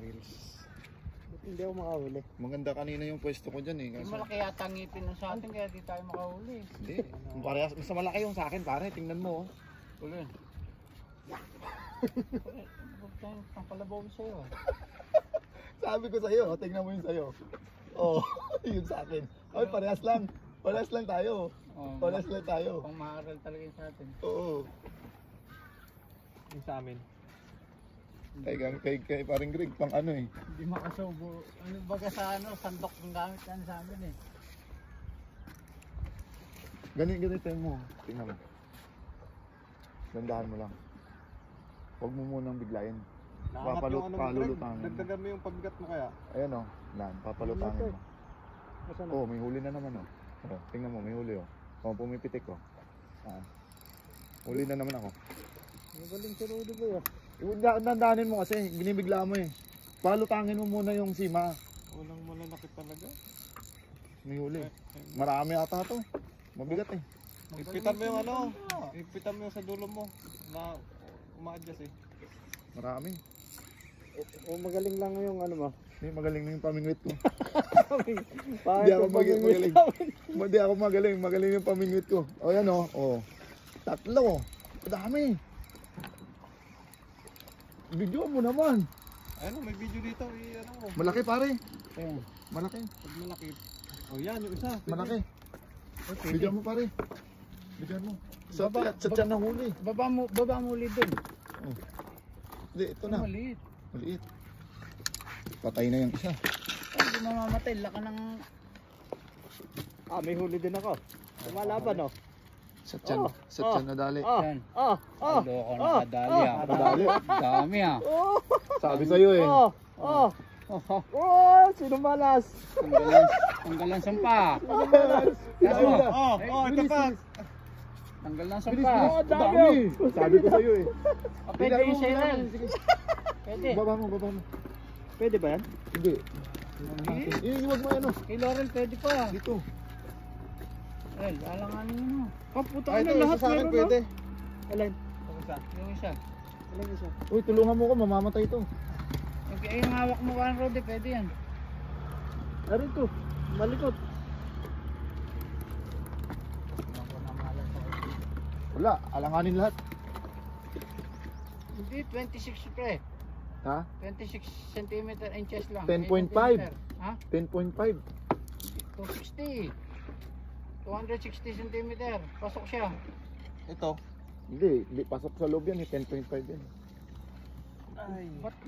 reels. Hindi ako makahuli. Maganda kanina yung pwesto ko dyan eh. Yung Kasi... malaki yata ang ngipin nun sa atin kaya di tayo makahuli. Hindi. Parehas, mas malaki yung sa akin pare. Tingnan mo oh. Huli. Huwag tayong pangkalabaw sa'yo. Sabi ko sa'yo, tingnan mo yun sa'yo. Oo, yun sa akin. Ay, parehas lang. Parehas lang tayo. Parehas lang tayo. Pang maaral talaga yun sa atin. Oo. Yung sa amin. Kay paring Greg, pang ano eh. Hindi makasubo. Ano baga sa ano, sandok ng gamit yan sa amin eh. Ganito mo. Tingnan mo. Gandahan mo lang. Huwag mo munang biglayin. Papalutangin. Dagdagan mo yung pagbigat mo kaya. Ayan o. Papalutangin mo. Nasaan Oh, may huli na naman o. Oh, tingnan mo, may huli o. Oh, pumipitik o. Huli na naman ako. Magaling si Rudy ba yun? Dandanin mo kasi, ginibigla mo eh. Palutangin mo muna yung sima. Walang malalaki talaga. May huli. Marami ata to. Mabigat eh. Ipitan mo yung ano. Ipitan mo yung sa dulo mo. Na uma-adjust eh. Marami. O magaling lang yung ano mo. Hindi, magaling na yung pamingwit ko. Hindi ako magaling. Hindi ako magaling. Magaling yung pamingwit ko. O yan o. Oh. Tatlo. Madami. Video mo naman. Ano, may video dito. Ano mo. Malaki pare. Ayan. Malaki. Pag malaki. O yan, yung isa. Malaki. Video mo pare. Video mo. Sa tiyan na huli. Baba mo ulit dun. Oh. Hindi, ito na. Maliit. Maliit. Patay na yung isa. Ay, hindi mamamatay. Laka ng... May huli din ako. Lumalaban oh. Sa tiyan na dali. Yan. Loko nakadali ah. Nakadali. Dami ah. Sabi sa'yo eh. Sino malas? Tanggal ng sampa. Ito pa. Tanggal ng Bilis sampa. mo. Dami. Sabi ko sa'yo eh. Pwede yung sailan. Pwede. Baba mo. Pwede ba yan? Hindi. Iiwag mo yan o. Kay Laurel pwede pa. Dito. Well, alanganin mo. Puta Ay, ito, isa sa akin pwede. Alin? Yung isa. Alin isa? Uy, tulungan mo ko. Mamamatay ito. Yung hawak mo ka Rodi, pwede yan. Arin to. Malikot. Wala. Alanganin lahat. Hindi, 26 pre. Ha? 26 cm inches lang. 10.5. Ha? 10.5. 260. 260 cm. Pasok siya. Ito. Hindi pasok sa loob yan eh. 10.5 yan.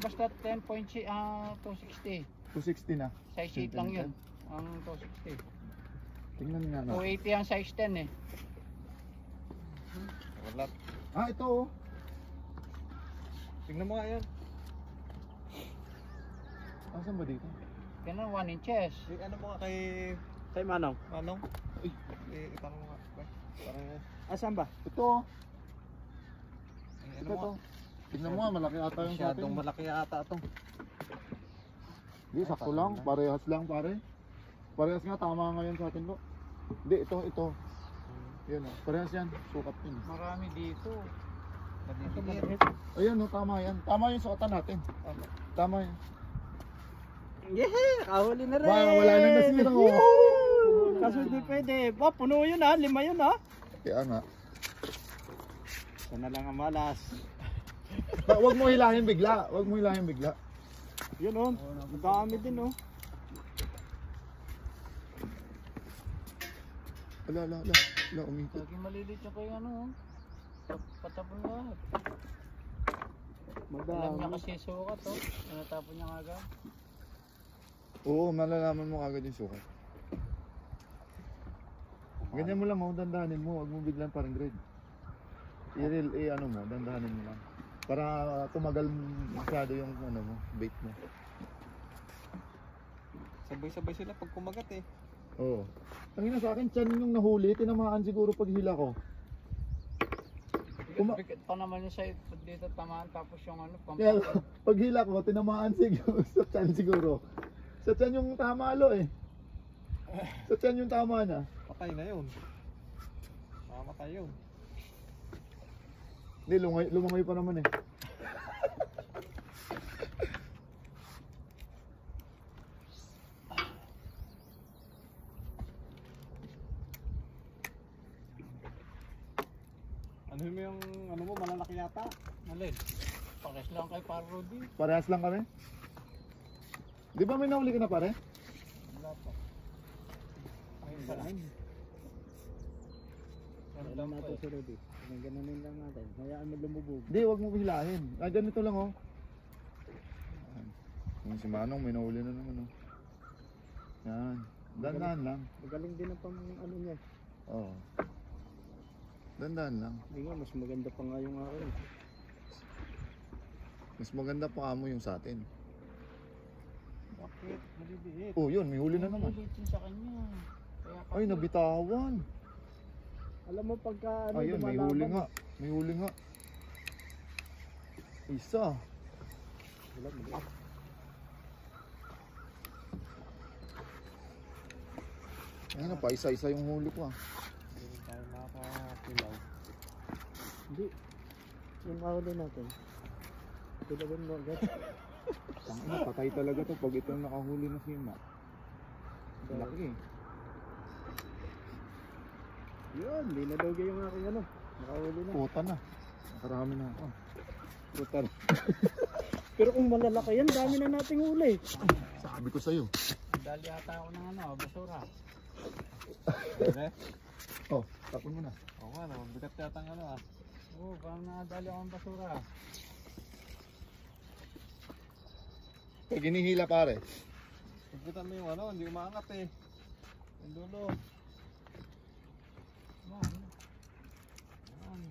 Basta 260. 260 na. Size 8 lang yun. Ang 260. Tingnan nga na. 280 ang size 10 eh. Wala. Ito oh. Tingnan mo nga yan. Asan ba dito? Ganun 1 inches. Ano mo nga kay Manong? Manong? Itanong mo nga. Parang... Asan ba? Ito oh. Ano mo? Tingnan mo nga, malaki ata yung sa atin. Masyadong malaki ata ito. Hindi, sakto lang. Parehas lang pare. Parehas nga, tama ngayon sa atin lo. Hindi, ito. Yan o, parehas yan. Sukat yun. Marami dito. Ayan o, tama yan. Tama yung suotan natin. Tama yan. Yeah! Kahuli na rin! Wala nang nasira o. Kaso hindi pwede. Puno yun ha, 5 yun ha. Kaya nga. Sana lang ang malas. Huwag mo hilahin bigla. Huwag mo hilahin bigla. Yun o, madami din o. Ala, umikot. Lagi malilit yung kayo ano. Patapon lahat. Alam niya kasi sukat oh. Natapon niya nga agad. Oo, malalaman mo agad yung sukat. Ganyan mo lang, dandahanin mo. Huwag mo biglang parang grade. Ano mo, dandahanin mo lang. Para tumagal masyado yung ano mo, bait mo. Sabay-sabay sila pag kumagat eh. Oo. Tangina sa akin, tiyan yung nahuli, tinamaan siguro pag hila ko. Bigat pa naman yung side dito tamaan tapos yung ano Kaya pag hila ko, tinamaan siguro sa tiyan siguro. Sa tiyan yung tama lo eh. Sa tiyan yung tama na. Patay na yun. Mamatay yun. Hindi, lumangoy pa naman eh. Ayusin mo yung ano mo, malalaki yata. Alin? Pakis lang kay Paro Rudy. Parehas lang kami. Di ba may nahuli ka na pare? Wala pa. Ayun Wala. pala. Wala natin si Rudy. Gananin lang natin. Hayaan mo lumubog. Hindi, wag mo hilahin. Ah, ganito lang oh. Yan. Yung si Manong may nahuli na naman oh. Yan. Dandan lang. Magaling din ang ano niya. Oo. Dandan lang. Hindi nga, mas maganda pa nga yung akin. Mas maganda pa amo yung sa atin. Bakit? Maliliit. Oh, yun, may huli na naman. Ulitin sa kanya. Kaya Ay, nabitawan. Alam mo pagka ano, Ayun, may huli nga. May huli nga. Isa. Wala, maliit. Ayun na, pa isa-isa yung huli ko ah. Hindi tayo nakakakilaw. Hindi. Yung ahuli natin. Tulawin mo agad. Tangina, patay talaga to pag ito nakahuli na si Ma. Laki eh. Yun, hindi na daw yung aking ano. Nakahuli na. Puta na. Nakarami na ako. Puta. Pero kung malalaki yan, dami na nating huli. Sabi ko sa'yo. dali ata ako ng ano, basura. Oh, tapon mo na. Oo nga, no, bigat yata ng ano ah. Oo, parang nakadali ako ng basura. Pag hinihila pare. Pagpitan mo yung ano, hindi umaangat eh. Yung dulo. Yan. Yan.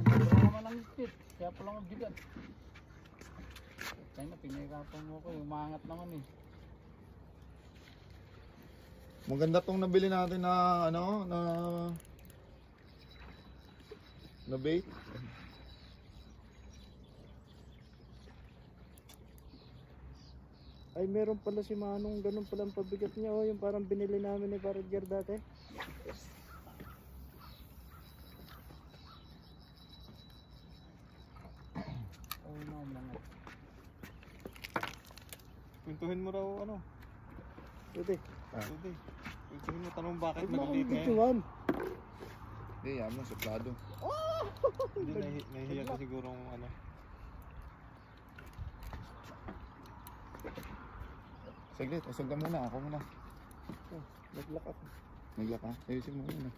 Wala naman ang higpit. Kaya pala ang bigat. Kaya na, pinahirapan mo ko. Umangat naman eh. Maganda tong nabili natin na ano, na bait. Ay, meron pala si Manong, ganun pala ang pabigat niya. Oh, yung parang binili namin ni Paradger dati. Oo naman. Pintuhin mo raw ano. Pwede. Ah. Pwede. Pintuhin mo, tanong bakit Huwag mo akong eh. eh. eh. maliit ngayon. Hindi, yan mo, suplado. Hindi, nahihiya ka sigurong ano. Saglit, usog ka muna. Ako muna. Oh, naglak ako. Naglak ka? Ayusin mo muna.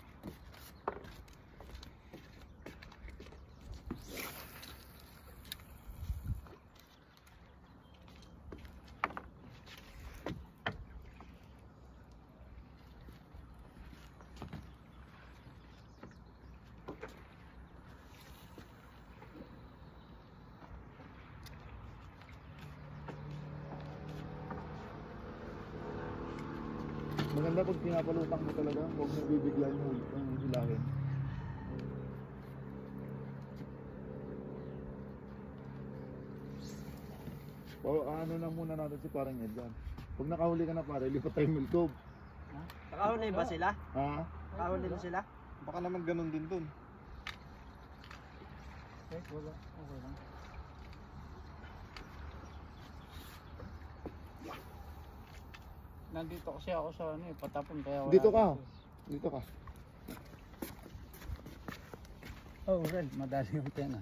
Maganda pag pinapalutang mo talaga, huwag mo bibigla yung hilahin. O ano na muna natin si parang Edgar. Pag nakahuli ka na pare, lipat tayo Milcove. Nakahuli ba sila? Ha? Nakahuli na sila? Baka naman ganun din dun. Eh, wala. Okay lang. Nandito kasi ako sa ano eh, patapon kaya wala. Dito ka. Dito ka. Oh, well, madali yung tena.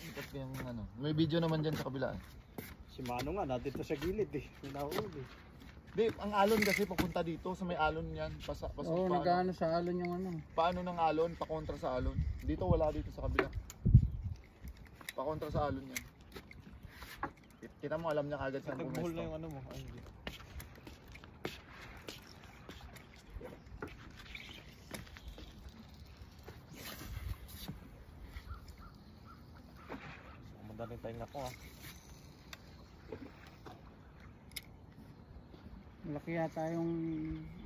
Lipat yung ano. May video naman dyan sa kabila eh. Si Mano nga, nandito sa gilid eh. Pinahuli. Di, ang alon kasi papunta dito sa may alon yan. Oo, nag-ano sa alon yung ano. Paano ng alon? Pakontra sa alon. Dito wala dito sa kabila. Pakontra sa alon yan. Kita mo, alam niya kagad saan Nagbuhol na pumesto. yung ano mo. Ay, hindi. Madaling tayo ako ah. Malaki yata yung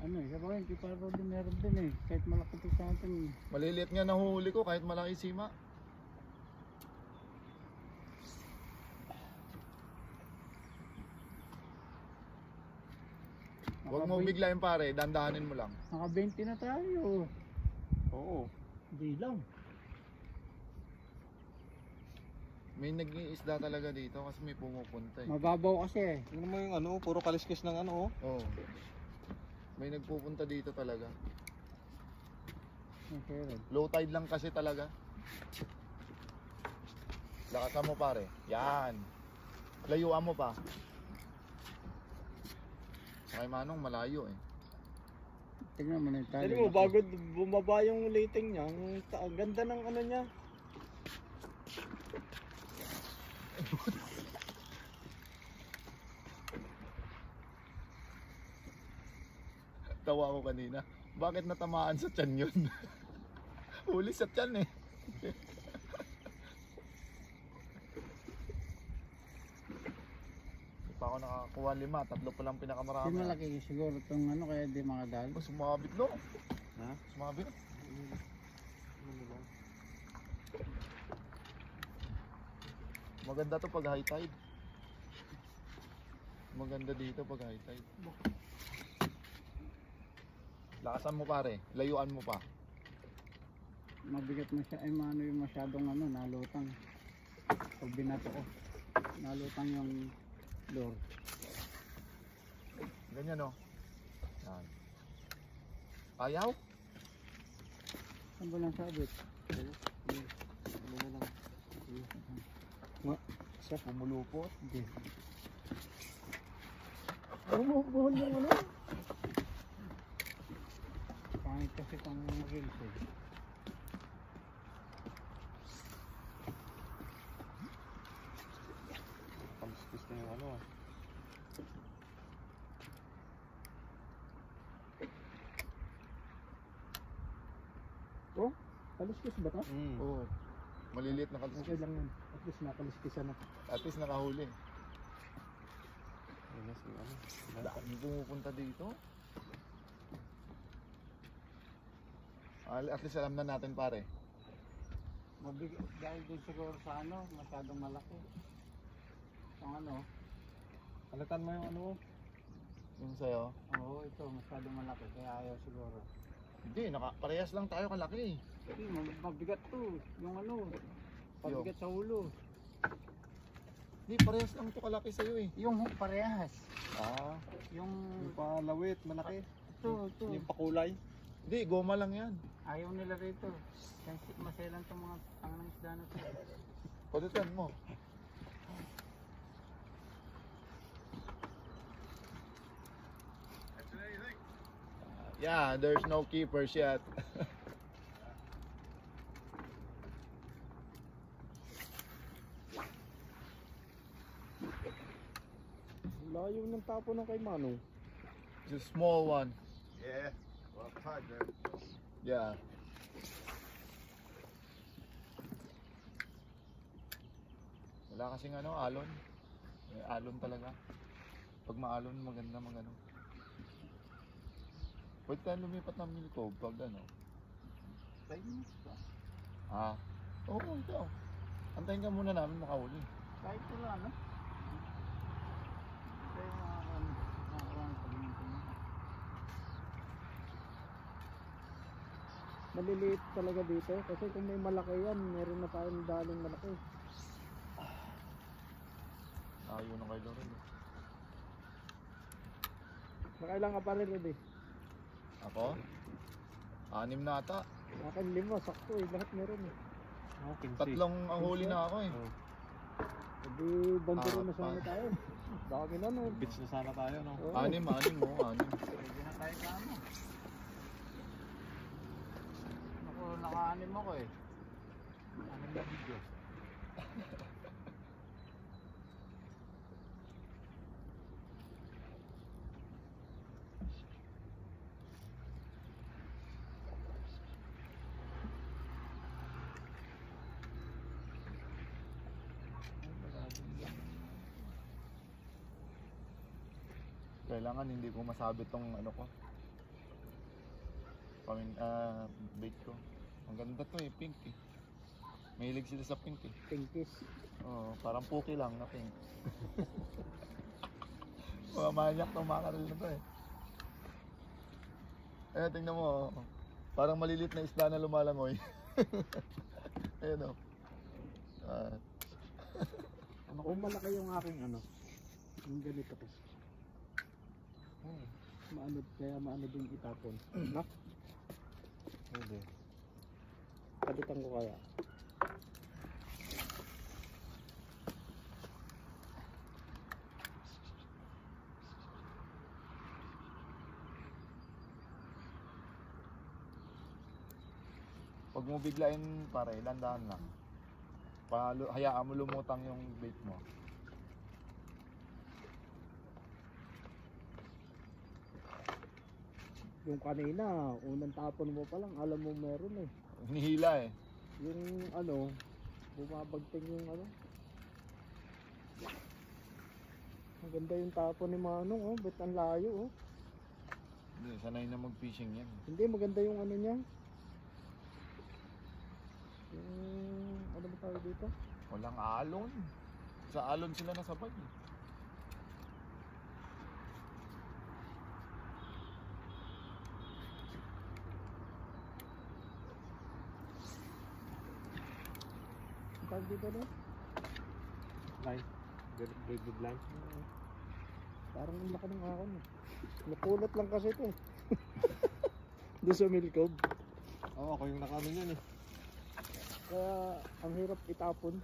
ano eh. Sabi ko, hindi pa rin meron din eh. Kahit malaki ito sa atin eh. Maliliit nga nahuli ko kahit malaki sima. Huwag mo biglayin pare, dandahanin mo lang. Naka 20 na tayo. Oo. Hindi lang. May nag-iisda talaga dito kasi may pumupunta eh. Mababaw kasi eh. Tingnan mo yung ano, puro kaliskis ng ano oh. Oo. May nagpupunta dito talaga. Okay, Rod. Low tide lang kasi talaga. Lakasan mo pare. Yan. Layuan mo pa. Kay Manong malayo eh. Tingnan mo na yung tali. Tignan mo, bago bumaba yung rating niya, ang ganda ng ano niya. Tawa ko kanina. Bakit natamaan sa tiyan yun? Huli sa tiyan eh. Hindi pa ako nakakuha 5. 3 pa lang pinakamarami. Di malaki siguro itong ano kaya di makadali. Oh, sumabit no? Ha? Sumabit. Maganda to pag high tide. Maganda dito pag high tide. Lakasan mo pare, layuan mo pa. Mabigat ay maano yung masyadong ano, nalutang. Pag binato ko, nalutang yung lure. Ganyan no. Yan. Ayaw? Saan ba lang sabit? Ano na lang. Siya pumulupot. Hindi. Bumubuhol yung ano. Pangit kasi itong reels eh. Pamspis na yung ano. Oh, kaliskis ba to? Oo. Maliliit na kalsik. Okay lang yun. At least nakaliskisan na. At least nakahuli. Ayun na si ano. Dami pumupunta dito. At least alam na natin pare. Mabigat dahil din siguro sa ano, masyadong malaki. Ang ano, Halatan mo yung ano. Yung sa'yo. oo ito, masyadong malaki. Kaya ayaw siguro. Hindi, parehas lang tayo kalaki. Hindi, mabigat to. Yung ano, pabigat sa ulo. Hindi, parehas lang to kalaki sa'yo eh. Yung parehas. Ah. Yung Yung palawit, malaki. ito. Yung pakulay. Hindi, goma lang yan. Ayaw nila rito. Kasi maselan itong mga tangang isda na ito. Padutan mo. Yeah, there's no keepers yet. Layo ng tapo ng kay Manong. It's a small one. Yeah, well, tide there. Yeah. Wala kasing ano, alon. Alon talaga. Pag maalon, maganda magano. Pwede tayong lumipat ng Milcove pag ano. 5 minutes pa. Ah. Oo, ikaw. Antayin ka muna namin makahuli. Kahit wala, no? Kaya makakaroon pag-mintin mo. Maliliit talaga dito. Kasi kung may malaki yan, meron na tayong daling malaki. Ayaw na kay Loren. Nakailang ka pa rin, Rudy? Ako? 6 na ata. Akin 5, sakto eh. Lahat meron eh. Oh, 3 ang huli na ako eh. Hindi, bandero na sana pa. tayo. Dami na no. Beach na sana tayo, no? 6 mo, 6. Pwede na tayo sa ano. Naku, naka-anim ako eh. Anim na video. Kailangan hindi ko masabit tong ano ko. Bait ko. Ang ganda to eh, pink eh. Mahilig sila sa pink eh. Pinkies. Oo, parang puki lang na pink. Mga manyak tong makaril na to eh. Eh, tingnan mo. Parang malilit na isda na lumalangoy. Ayan o. Ano kung malaki yung aking ano? Yung ganito ko. maano din itapon. No? Hindi. Palitan ko kaya. Pag mo biglain pare, landahan lang. Hayaan mo lumutang yung bait mo. Yung kanina, unang tapon mo pa lang, alam mo meron eh. Nihila eh. Yung ano, bumabagting yung ano. Ang ganda yung tapon ni Manong, oh. Ba't ang layo, oh. Hindi, sanay na mag-fishing yan. Hindi, maganda yung ano niya. Yung, ano ba tawag dito? Walang alon. Sa alon sila nasabay eh. Ang tawag dito, no? Line. Good line. Parang ang laki ng akon, eh. Napulot lang kasi ito, eh. Doon sa Milcob. Oo, ako yung nakaano niyan eh. Kaya, ang hirap itapon.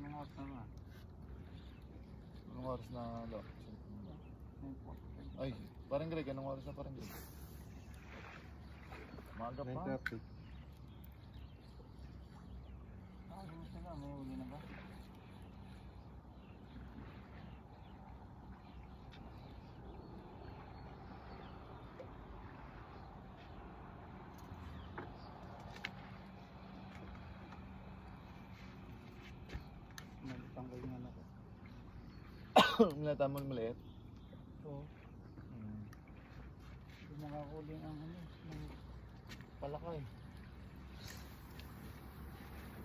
Mga sama. Anong oras na lo? Ay, parang Greg, anong oras na parang Greg? Maaga pa. 9:30. Ano sila? May huli na ba? Nalitang ko yung anak ko. Nilata mo maliit? Oo. Yung makakuling ang ano, ng palakay.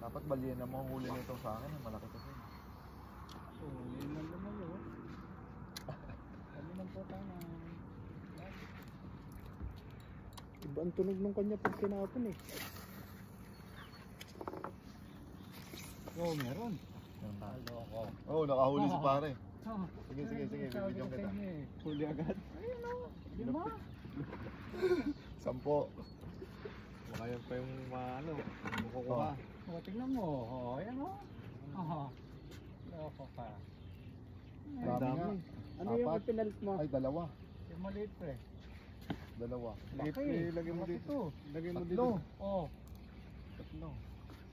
Dapat baliyan na mo ang huli nito sa akin. Malaki kasi. Oo, yun lang naman yun. Kami lang po tayo na... Iba ang tunog ng kanya pag tinapon eh. Oo, meron. Yan tayo. Oo, nakahuli si pare. Sige, sige, bibigyan kita. Huli agad. Ayun o, 5. 10. Baka yan pa yung ano, makukuha. O, tingnan mo. O, ayan o. Loko ka. Dami nga. Ano yung Apat. ipinalit mo? Ay, dalawa. Yung maliit pre. Dalawa. Liit, Laki. lagay mo Laki dito. to. Lagay mo Tatlo. dito. Oo. Tatlo.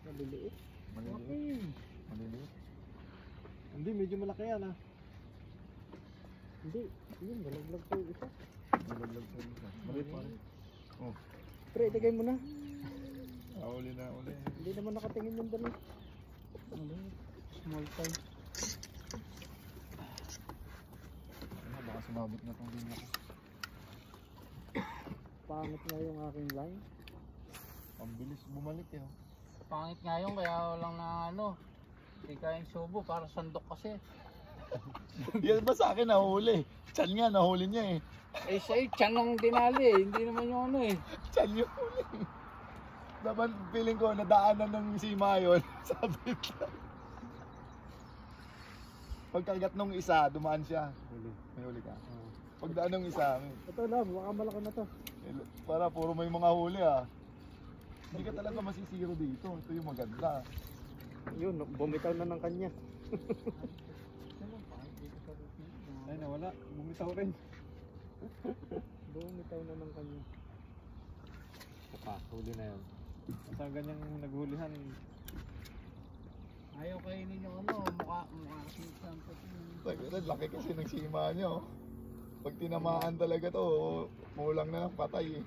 Maliliit. Maliliit. Laki. Maliliit. Hindi, medyo malaki yan ah. Hindi. Yun, malaglag po yung isa. Nalaglag sa isa. Maliit pare. Oh. Pre, ilagay mo na. Uli na, uli. Hindi naman nakatingin yung dalawa. Maliit. Small time. Ano, baka sumabit na itong din ako. Pangit nga yung aking line. Ang bilis bumalik eh. Oh. Pangit nga yung kaya walang na ano. Hindi kayang subo para sandok kasi. Yan ba sa akin nahuli? Chan nga, nahuli niya eh. Eh sa'yo, tiyan ang dinali eh. Hindi naman yung ano eh. Chan yung huli. Dapat feeling ko, nadaanan ng sima yun. Sabit lang. Pagkagat nung isa, dumaan siya. Huli. May huli ka. Pagdaan nung isa, Ito lang, baka malaki na to. para puro may mga huli ah. Hindi ka talaga masisiro dito. Ito yung maganda. Yun, bumitaw na ng kanya. Ay, nawala. Bumitaw rin. Bumitaw na ng kanya. Puka, huli na yun. Basta ganyang naghulihan. Ayaw kainin yung ano, mukha kasi sample. Laki kasi ng sima nyo. Pag tinamaan talaga to, mulang na ng patay eh.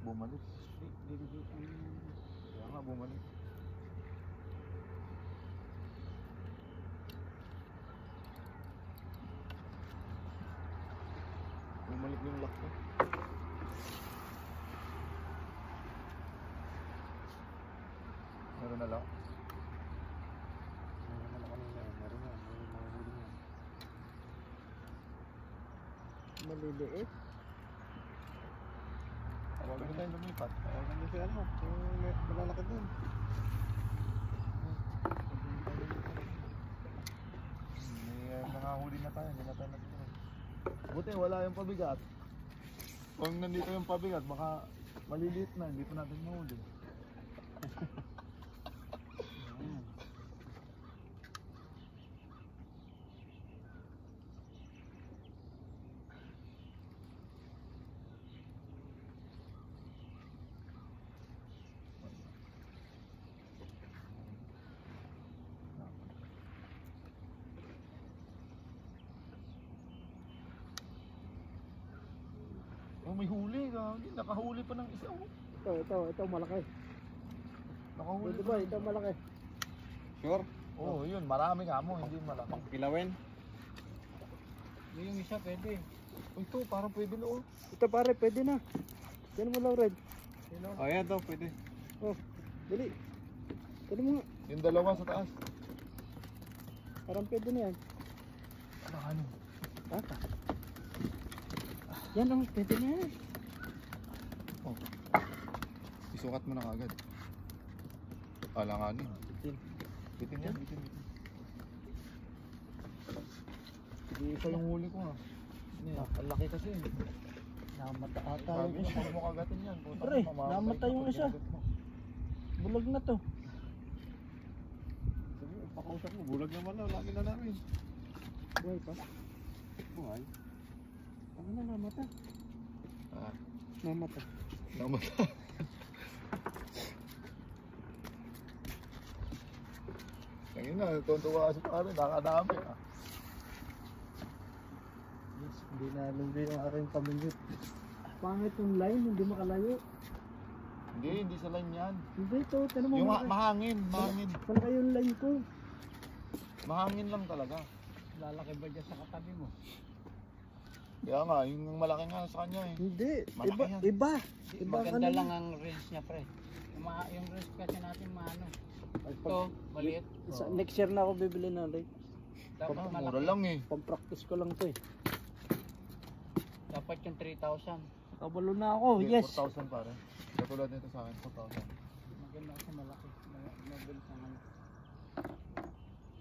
Bumalik. Kaya nga bumalik. Bumalik yung lock ko. na lang. Meron naman kanina eh. Meron yan. May mahuli yan. Maliliit. Tawagan mo tayo lumipat. Tawagan mo si ano. Yung malalaki dun. May nangahuli na tayo, hindi na tayo nagturo. Buti wala yung pabigat. Kung nandito yung pabigat, baka maliliit na, hindi pa natin mahuli. Oh, may huli, gagi. Nakahuli pa ng isa. Oh. Ito malaki. Nakahuli Pwede pa. ba? Ito malaki. Sure? Oo, yun. Marami ka mo, hindi malaki. Kilawin? Yung isa pwede. Oh, ito, parang pwede na oh. Ito pare, pwede na. Yan mo lang, Red. Oh, yan daw. Pwede. Oh, dali. Pwede mo nga. Yung dalawa sa taas. Parang pwede na yan. Ano? Ha? Yan ang pwede na yan. Oh. Isukat mo na kagad. Alanganin. Bitin. Bitin yan, bitin. Hindi ito yung huli ko ha. Ang laki kasi. Namata ata Sabi yung niya, isa. huwag mo kagatin yan. Puta Pre, ka, mamamatay namatay ka yung pag isa. kinagat mo. Bulag na to. Sabi mo, pakausap mo. Bulag naman na. Lagi na namin. Buhay pa. Buhay. Ano na namata? Ah, Namata. namata. Ngayon na, tuntua kasi pare, nakadami ah. Yes, hindi na lumbi yung aking pamilya. Pangit yung line, hindi makalayo. Hindi sa line yan. Hindi ito, tanong mo Yung malaki. mahangin. Malaki yung line ko. Mahangin lang talaga. Lalaki ba dyan sa katabi mo? Kaya nga, yung malaki nga sa kanya eh. Hindi, Malaki iba, yan. iba. Maganda ano lang ang reels niya, pre. Yung reels kasi natin maano. Ito, maliit. Next year na ako bibili ng rate. Dapat Mura malaki. lang eh. Pag-practice ko lang to eh. Dapat yung 3,000. Kabalo na ako, Hindi, yes. 4,000 pare. Katulad nito sa akin, 4,000. Maganda kasi malaki. Mabilis ang ano.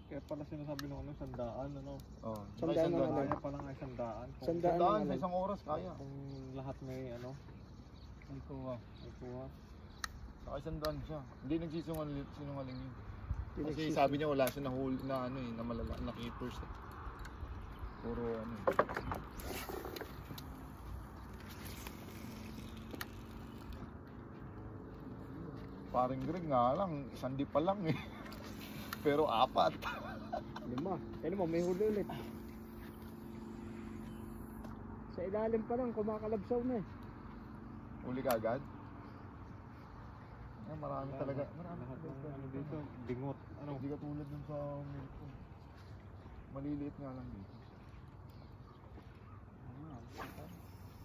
Kaya pala sinasabi nung ano, sandaan, ano. Oh, Sandaan na Kaya pala nga sandaan. Kung, Sandaan. Sandaan sa isang oras kaya. kung lahat may ano, Ang kuha. may kuha. Saka sandaan siya. Hindi nagsisinungaling yun. Kasi Pinagsis- sabi niya wala siya nahuli na ano eh, na malala, na keepers eh. Puro ano eh. Paring Greg nga lang, isang di pa lang eh. Pero 4. 5. Ano mo, may huli ulit. Sa ilalim pa lang, kumakalabsaw na eh. Uli ka agad? Eh, marami talaga. Marami Lahat ng talaga. ano dito, bingot. Ano, Hindi ka tulad dun sa milk ko. Maliliit nga lang dito.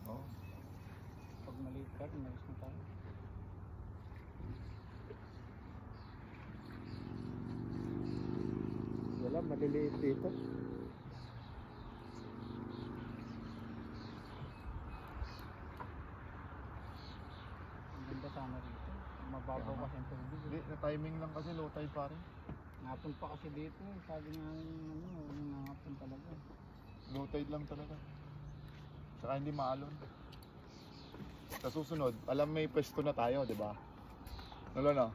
Oo. Pag maliit ka, umalis na tayo. Wala, maliliit dito. Ang ganda sana rito. Mababaw kasi ang tubig. Hindi, na-timing lang kasi low tide pare. Ngapon pa kasi dito. Sabi nga ano, ngapon talaga. Low tide lang talaga. Saka hindi maalon. Sa susunod, alam may pwesto na tayo, di ba? Wala na.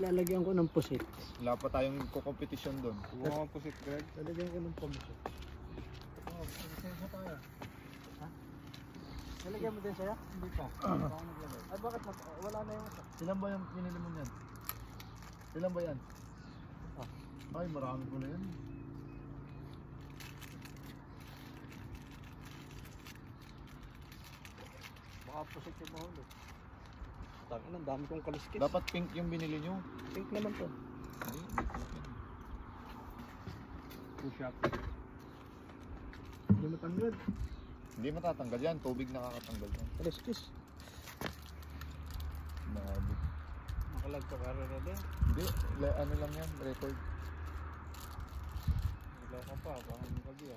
Lalagyan ko ng pusit. Wala pa tayong kukompetisyon doon. kumuha po si Greg. Lalagyan ko ng pusit. Oh, isa tayo. Lalagyan mo din sa'yo? Hindi pa. Ako naglagay. Ay bakit wala na yung isa? Ilan ba yung pinili mo niyan? Ilan ba yan? Ay, marami ko na yan. Baka pusit yung mahulog. Tangin, ang dami kong kaliskis. Dapat pink yung binili nyo. Pink naman to. Hindi pink yan. Push up. Hindi matanggal. Hindi matatanggal yan. Tubig nakakatanggal yan. Kaliskis. Nabi. Nakalagay Nakalag to karo na din. Hindi, ano lang yan, record. Wala ka pa, baka hindi ka biya.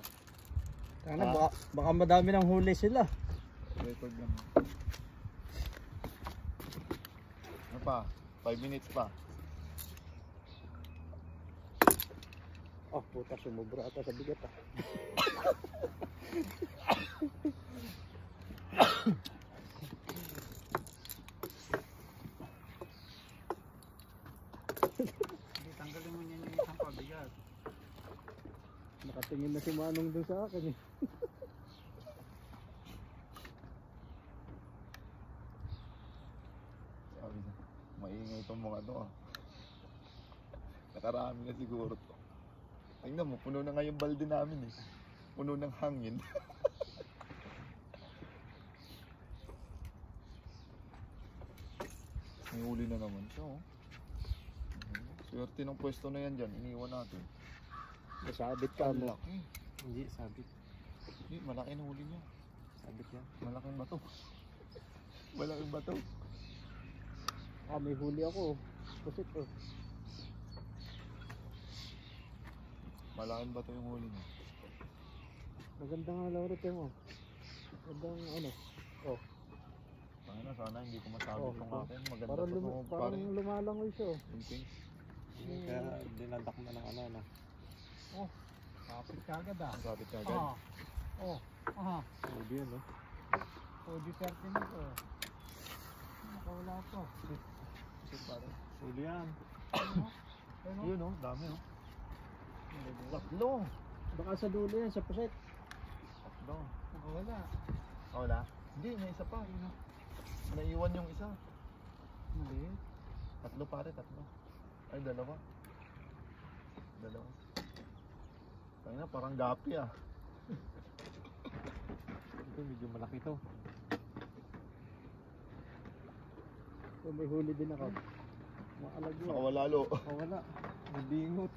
Sana baka madami ng huli sila. Record lang. Ano pa? 5 minutes pa. Oh, puta, sumubra ata sa bigat ah. Hindi, tanggalin mo niyan yung isang pabigat. Nakatingin na si Manong dun sa akin eh. Sabi niya, maingay itong mga to ah. Nakarami na siguro to. Tingnan mo, puno na nga yung balde namin eh. Puno ng hangin. May huli na naman siya oh. Swerte ng pwesto na yan dyan, iniwan natin. Nasabit ka Ang mo. laki. Hindi, sabit. Hindi, malaki na huli niya. Sabit yan. Malaking bato. Malaking bato. Ah, may huli ako. Pusit oh. Malaking bato yung huli niya. Maganda nga Laurel mo. Magandang ano. Oh. Sana hindi ko masabi Oh, kung oh. akin. Maganda Parang, pa ito parang pare. lumalangoy siya oh. Yung pink. Kaya dinadak na ng ano. Kapit ka agad ah. Ang sabit ka agad. Oh. Aha. Hindi yun oh. Oh, di 30 nito. Nakawala pa. Shit pare. Huli yan. Ano? Yun oh, dami oh. Tatlo. Baka sa dulo yan, sa puset. Tatlo. Nakawala. Wala? Hindi, may isa pa. Yun, oh. Naiwan yung isa. Mali. Tatlo pare, tatlo. Ay, dalawa. Dalawa. Kaya na, parang gapi ah. Ito, medyo malaki to. So, may huli din ako. Maalagyo. Nakawala lo. Wala. Nabingot.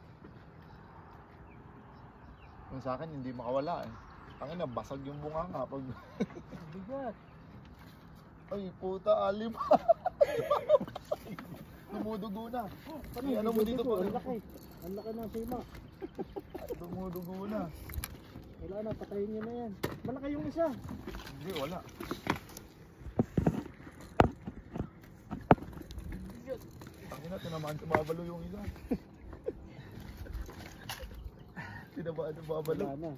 Yung sa akin, hindi makawala eh. Ang ina, basag yung bunga nga pag... Bigat. Ay, puta, alim. Dumudugo na. Ay, ano mo dito po? pa? Ang laki. Ang laki ng sima. Dumudugo na. Wala na, patayin nyo na yan. Malaki yung isa. Hindi, wala. Ang ina, tinamaan sa babalo yung isa. Tinamaan sa babalo. Wala na.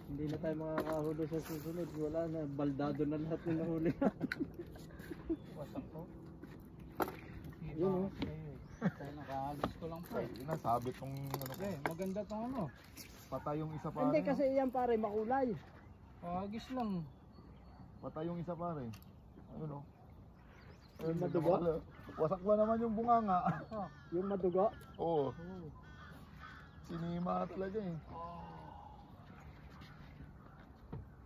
Hindi na tayo makakahuli sa susunod. Wala na. Baldado na lahat ng nahuli. Wasak ko. Yun oh. Kaya nakahagis ko lang pa Ay, eh. inasabit tong ano ko. Okay, maganda tong ano. Patay yung isa pare. Hindi kasi iyan pare, makulay. Kahagis lang. Patay yung isa pare. Ano no? Yung madugo? Wasak ba naman yung bunganga? Yung madugo. Oo. Sinima talaga eh.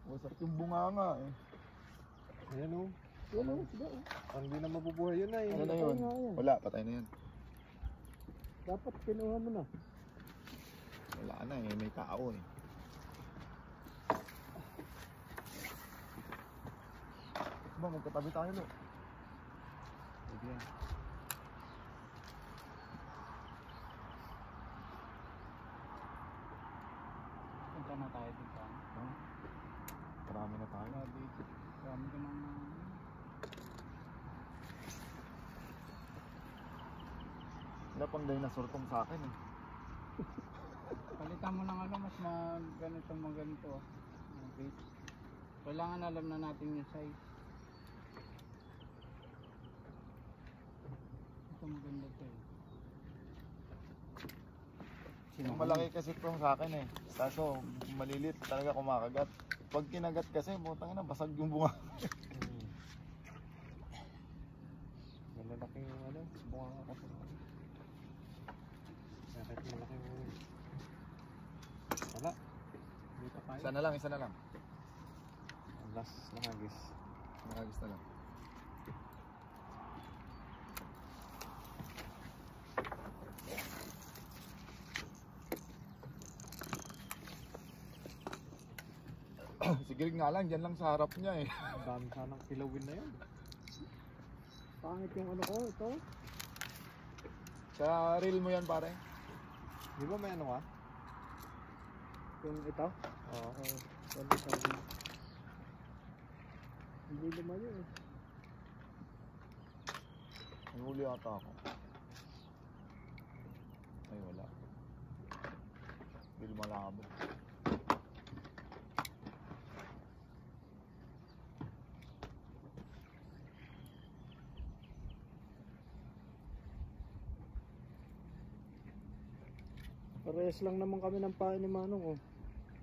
Wasak yung bunganga eh. Ayan o. Yun o. Sige o. Ang hindi na mabubuhay yun na Ano na Patay yun? nga yan. Wala, patay na yun. Dapat kinuha mo na. Wala na eh, may tao eh. Ba, magkatabi tayo lo. Sige yan. Punta na tayo dito. Marami na tayo. Grabe. Marami ka nang... Wala pang dinosaur tong sa akin eh. Palitan mo ng ano, mas ganito. Okay. Kailangan alam na natin yung size. Ito maganda to eh. Yung malaki kasi tong sa akin eh. Kaso malilit talaga kumakagat. Pag kinagat kasi, butang ina, basag yung bunga. Malalaki yung ano. Bunga nga kasi. Kahit malaki yung... Wala. Dito tayo. Isa na lang, isa na lang. Last na hagis. Nakagis na lang. Sige nga lang, dyan lang sa harap niya eh. Ang dami sanang kilawin na yun. Pangit yung ano ko, ito. Sa reel mo yan pare. Di ba may ano ka? Yung ito? Oo. Hindi naman yun. Nahuli ata ako. Ay wala. Bil malabo. Parehas lang naman kami ng pain ni Manong oh.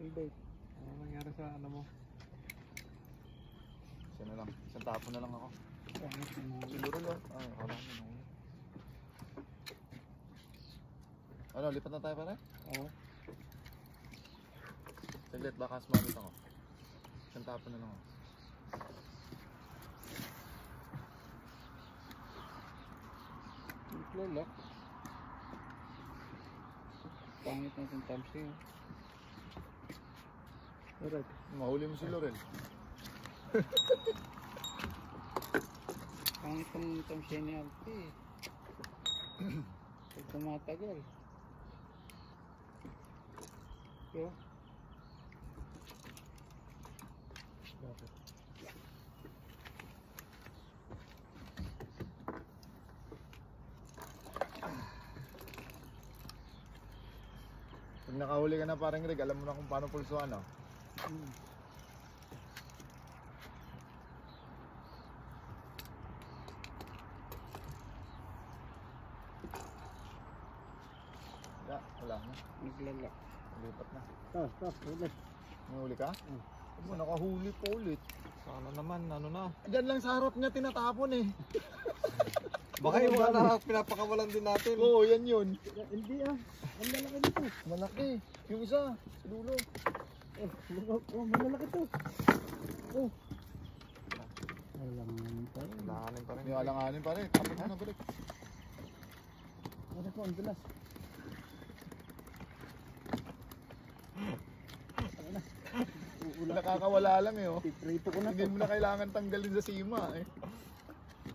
Yung bait. Ano nangyari sa ano mo? Isa na lang. Isang tapo na lang ako. Pangit na. Siguro lang. Ay, wala ko na. Ano, lipat na tayo pare? Oo. Saglit, baka sumamit ako. Isang tapo na lang ako. Naglalak. Pangit na itong tamsi. Alright. Mahuli mo si Laurel. Pangit ang tamsi ni Alpi. Pag tumatagal. So, Pag nakahuli ka na parang Greg, alam mo na kung paano pulsuan, no? Wala na. naglalak. Lipat na. Stop, ulit. May huli ka? Ano, nakahuli pa ulit. Sana naman, ano na. Diyan lang sa harap niya tinatapon eh. Baka yung mga na pinapakawalan din natin. Oo, yan yun. Hindi ah. Ang lalaki nito. Malaki. Yung isa, sa dulo. Malalaki to. Oh. Alanganin pa rin. Nakanin pa rin. Yung alanganin pa rin. Tapos na balik. Ano po, ang dulas. Nakakawala lang eh. Oh. Piprito ko na Hindi to. mo na kailangan tanggalin sa sima eh.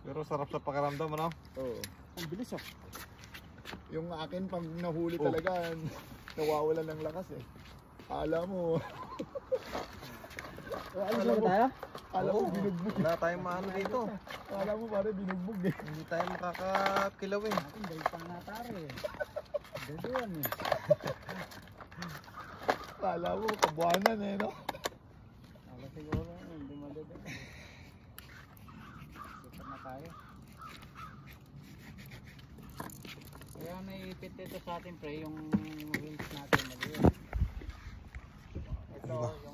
Pero sarap sa pakiramdam, ano? Oo. Ang bilis oh. Yung akin pag nahuli talaga, nawawala ng lakas eh. Alam mo. Alis na ba tayo? Alam mo, binugbog. Wala tayong maano dito. Alam mo pare, binugbog eh. Hindi tayo makakakilawin. Ating dahil pang natari eh. Daduan eh. Alam mo, kabuhanan eh, no? Ala siguro, hindi madadala. Lipat na tayo. Kaya naipit ito sa atin pre, yung wheels natin. Ito, yung